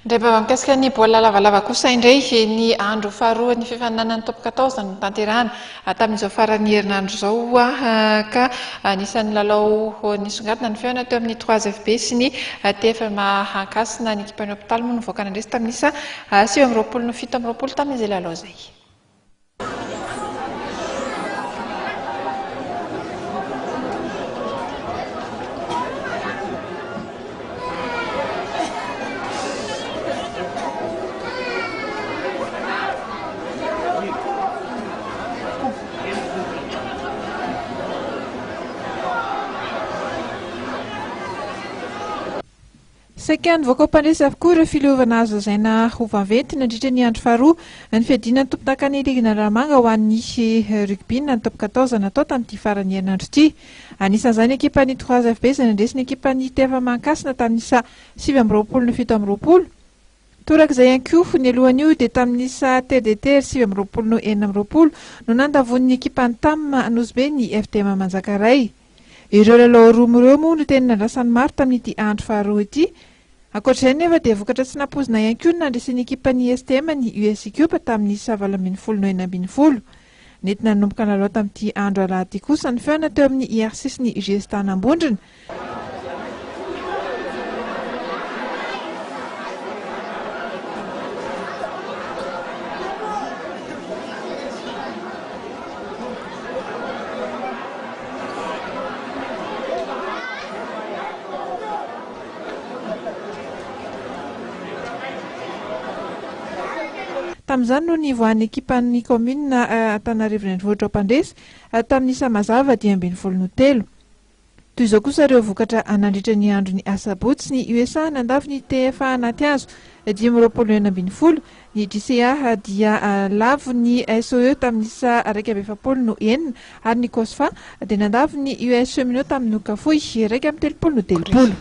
Rehefa mikasika ny baolina lavalava kosa indray ny andro faharoa ny fifaninanan'ny top 14 no tanterahana tamin'izao faran'ny herinandro izao ka anisan'ny lalao nisongadina ny feona teo amin'ny 3FB sy ny TFM Ankasina ny ekipan'ny hôpitaly moa nivoaka nandresy tamin'isa 9 no 7 tamin'izay lalao izay. Saika nivoaka mpandresy avokoa ireo filovana azo lazaina ho vaventy nandritra ny andro faharoa ny fiadinan'ny tompon-dakan'ny ligina Ranomanga ho an'ny rugby ny top 14 natao tamin'ity faran'ny herinandro ity. Anisan'izany ekipan'ny 3FB izay nandresy ny ekipan'ny TFM Ankasina tamin'isa 7 no 7. Torak'izay ihany koa ny alohan'io dia tamin'isa TDT 7 no 4 no nandavon'ny ekipan'ny TAM Nosbe ny FTM Manjakaray. Ireo lalao roa ireo moa no teny nandrasany maro tamin'ity andro faharoa ity. Ankoatr'izay nefa dia vokatra tsy nampozina ihany koa nandresin'ny ekipan'ny STM ny USICUP tamin'isa 8 nentina nanomboka lalao tamin'ity andro alahady kosa ny feona teo amin'ny IRC sy ny UGS Tanambondrona. Tamin'izany no nivoan'ny ekipan'ny commune Antananarivo renivohitra mpandresy tamin'isa mazava 13. Toy izao kosa ireo vokatra nandritra ny andro ny asabotsy ny USA nandavy ny TFA anaty azo 10 ny JCA dia lavo ny SOE tamin'isa 1.7 ary ny COSFA dia nandavy ny USE tamin'ny Okafoy 1.3.